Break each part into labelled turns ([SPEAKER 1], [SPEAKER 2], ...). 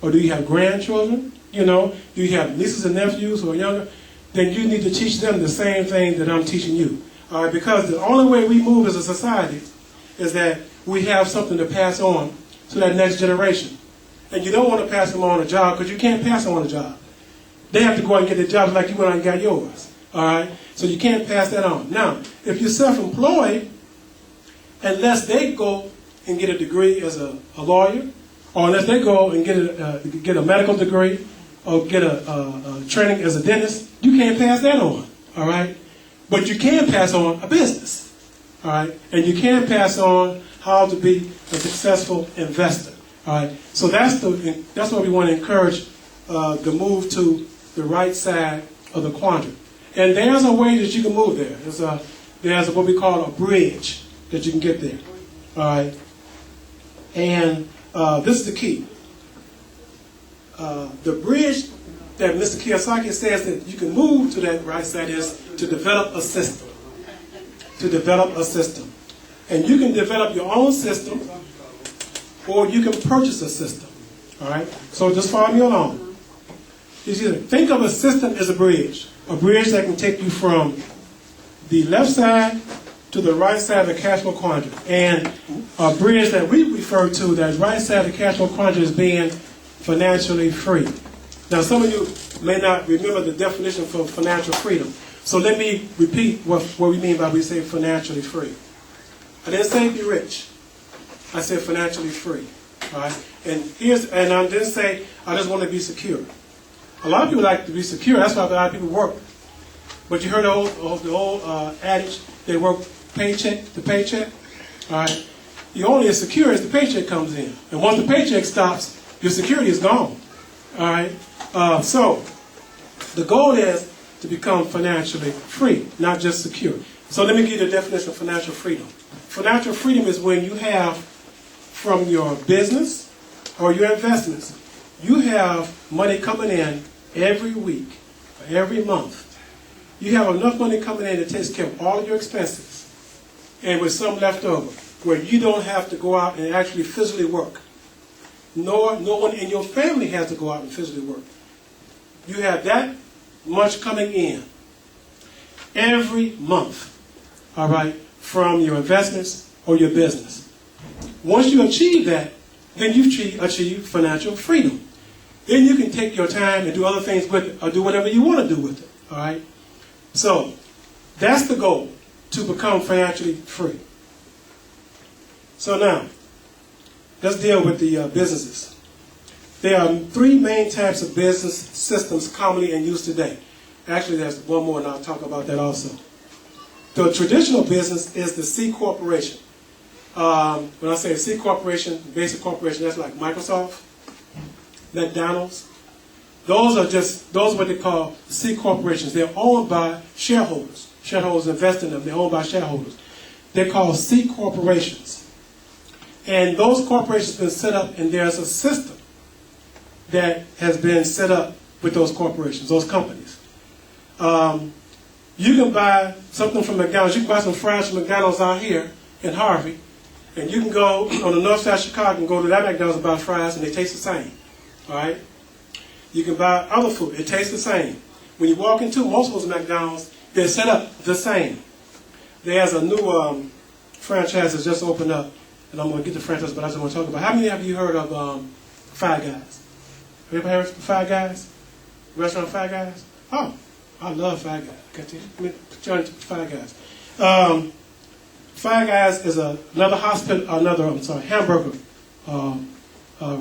[SPEAKER 1] or do you have grandchildren? You know, do you have nieces and nephews who are younger? Then you need to teach them the same thing that I'm teaching you. All right, because the only way we move as a society is that we have something to pass on to that next generation. And you don't want to pass them on a job because you can't pass them on a job. They have to go out and get their jobs like you went out and got yours. All right, so you can't pass that on. Now, if you're self-employed, unless they go and get a degree as a lawyer, or unless they go and get a medical degree, or get a training as a dentist, you can't pass that on. All right, but you can pass on a business. All right, and you can pass on how to be a successful investor. All right, so that's what we want to encourage the move to the right side of the quadrant. And there's a way that you can move there. There's what we call a bridge that you can get there. All right, and this is the key. The bridge that Mr. Kiyosaki says that you can move to that right side is to develop a system. To develop a system. And you can develop your own system, or you can purchase a system. All right? So just follow me along. You see, think of a system as a bridge that can take you from the left side to the right side of the cash flow quadrant. And a bridge that we refer to, that right side of the cash flow quadrant, is being financially free. Now, some of you may not remember the definition for financial freedom. So let me repeat what we mean by we say financially free. I didn't say be rich. I said financially free. All right? And I didn't say I just want to be secure. A lot of people like to be secure. That's why a lot of people work. But you heard the old adage, they work paycheck to paycheck. All right? You're only as secure as the paycheck comes in. And once the paycheck stops, your security is gone. All right? So the goal is to become financially free, not just secure. So let me give you the definition of financial freedom. Financial freedom is when you have, from your business or your investments, you have money coming in every week, or every month. You have enough money coming in that takes care of all of your expenses, and with some left over, where you don't have to go out and actually physically work. No one in your family has to go out and physically work. You have that much coming in every month, all right, from your investments or your business. Once you achieve that, then you've achieved financial freedom. Then you can take your time and do other things with it, or do whatever you want to do with it, all right? So that's the goal, to become financially free. So now, let's deal with the businesses. There are three main types of business systems commonly in use today. Actually, there's one more, and I'll talk about that also. The traditional business is the C corporation. When I say C corporation, basic corporation, that's like Microsoft, McDonald's. Those are what they call C corporations. They're owned by shareholders. Shareholders invest in them. They're owned by shareholders. They're called C corporations. And those corporations have been set up, and there's a system that has been set up with those corporations, those companies. You can buy something from McDonald's. You can buy some fries from McDonald's out here in Harvey, and you can go on the north side of Chicago and go to that McDonald's and buy fries, and they taste the same. All right? You can buy other food. It tastes the same. When you walk into most of those McDonald's, they're set up the same. There's a new franchise that's just opened up, and I'm going to get the franchise, but I just want to talk about. How many of you heard of Five Guys? Have you ever heard of Five Guys? Restaurant Five Guys? Oh, I love Five Guys. Let me join Five Guys. Five Guys is another hamburger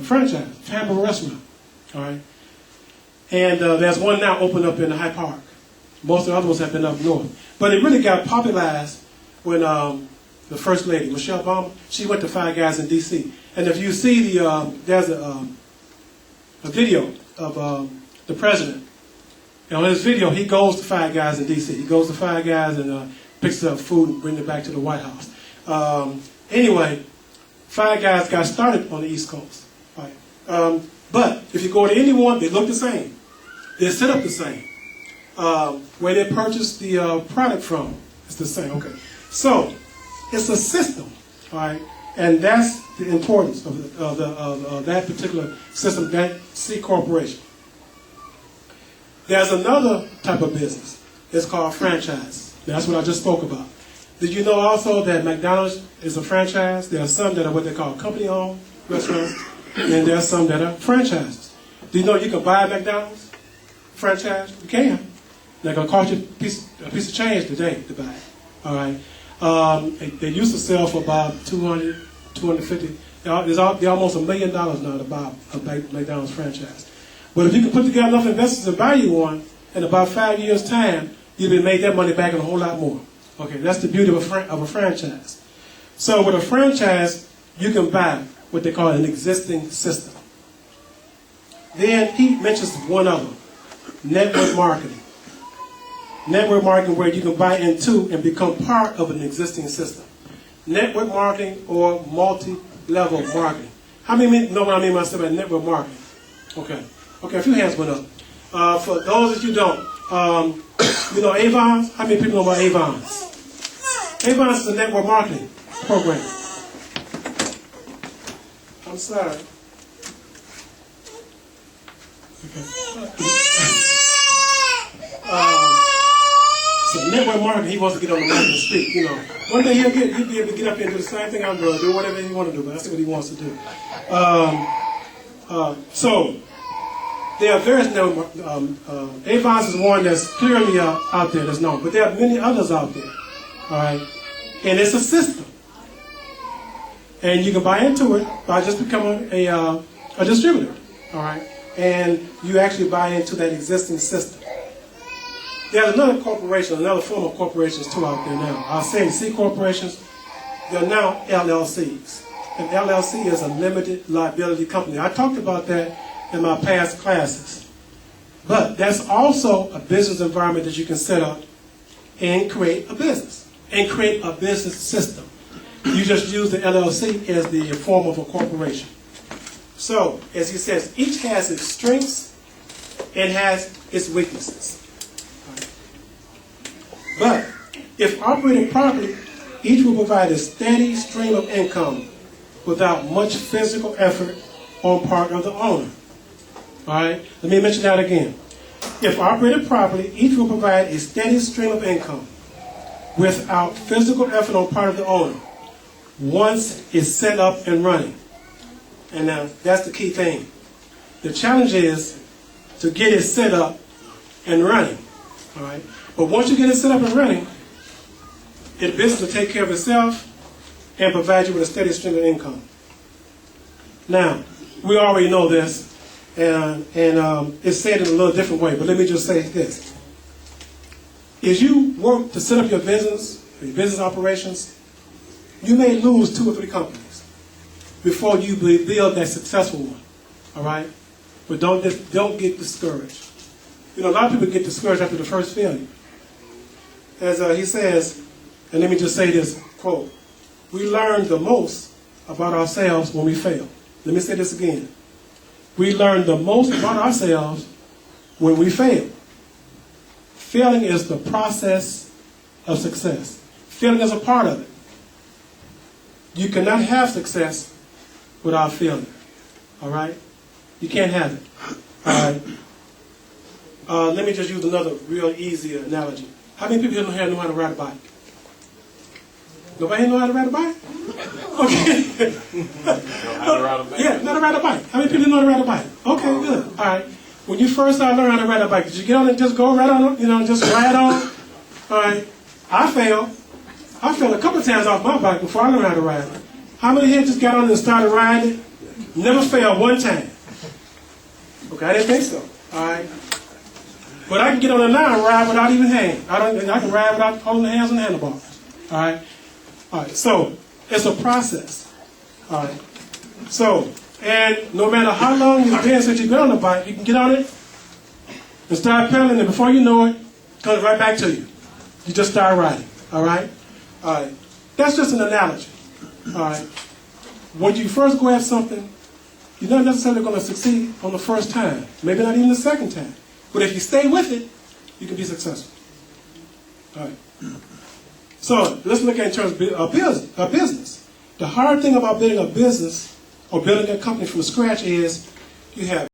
[SPEAKER 1] franchise, hamburger restaurant. All right, and there's one now opened up in Hyde Park. Most of the other ones have been up north, but it really got popularized when the First Lady, Michelle Obama, she went to Five Guys in D.C. And if you see there's a video of the president. And on his video, he goes to Five Guys in D.C. He goes to Five Guys and picks up food and brings it back to the White House. Anyway, Five Guys got started on the East Coast. Right? But if you go to any one, they look the same. They're set up the same. Where they purchase the product from, it's the same. Okay. So, it's a system. All right? And that's the importance of that particular system, that C corporation. There's another type of business. It's called franchise. That's what I just spoke about. Did you know also that McDonald's is a franchise? There are some that are what they call company-owned restaurants, and there are some that are franchises. Do you know you can buy a McDonald's franchise? You can. They're going to cost you a piece of change today to buy it. All right. They used to sell for about $200, $250. They're almost $1 million now to buy a McDonald's franchise. But if you can put together enough investors to buy you one, in about 5 years' time, you'll be made that money back and a whole lot more. Okay, that's the beauty of a franchise. So with a franchise, you can buy what they call an existing system. Then he mentions one other, network marketing. Network marketing where you can buy into and become part of an existing system. Network marketing or multi-level marketing. How many know what I mean when I say about network marketing? Okay. Okay, a few hands went up. For those that you don't, you know Avons? How many people know about Avons? Avons is a network marketing program. I'm sorry. Okay. So network marketing, he wants to get on the mic and speak. You know, one day he'll be able to get up here and do the same thing I'm doing, do whatever he wants to do, but that's what he wants to do. So there are various network. Avons is one that's clearly out there, that's known, but there are many others out there. All right, and it's a system, and you can buy into it by just becoming a distributor. All right, and you actually buy into that existing system. There's another corporation, another form of corporations too out there now. I was saying C corporations, they're now LLCs. An LLC is a limited liability company. I talked about that in my past classes. But that's also a business environment that you can set up and create a business, and create a business system. You just use the LLC as the form of a corporation. So, as he says, each has its strengths and has its weaknesses. But if operated properly, each will provide a steady stream of income without much physical effort on part of the owner. All right? Let me mention that again. If operated properly, each will provide a steady stream of income without physical effort on part of the owner once it's set up and running. And that's the key thing. The challenge is to get it set up and running. All right? But once you get it set up and running, the business will take care of itself and provide you with a steady stream of income. Now, we already know this, and it's said in a little different way, but let me just say this. As you work to set up your business operations, you may lose 2 or 3 companies before you build that successful one. All right? But don't get discouraged. You know, a lot of people get discouraged after the first failure. As he says, and let me just say this quote, we learn the most about ourselves when we fail. Let me say this again. We learn the most about ourselves when we fail. Failing is the process of success. Failing is a part of it. You cannot have success without failing. All right? You can't have it. All right? Let me just use another real easy analogy. How many people here know how to ride a bike? Nobody know how to ride a bike? Okay.
[SPEAKER 2] How to ride a bike?
[SPEAKER 1] Yeah, know how to ride a bike. How many people know how to ride a bike? Okay, good. All right. When you first started learning how to ride a bike, did you get on and just go right on, just ride on? All right. I failed a couple of times off my bike before I learned how to ride it. How many here just got on and started riding it? Never failed one time. Okay, I didn't think so. All right. But I can get on it now and ride without even hanging. I can ride without holding the hands on the handlebars. All right. All right. So it's a process. All right. So, and no matter how long you've been since you've been on the bike, you can get on it and start pedaling, and before you know it, it comes right back to you. You just start riding. All right. All right. That's just an analogy. All right. When you first go at something, you're not necessarily going to succeed on the first time. Maybe not even the second time. But if you stay with it, you can be successful. All right. So let's look at in terms of business. The hard thing about building a business or building a company from scratch is you have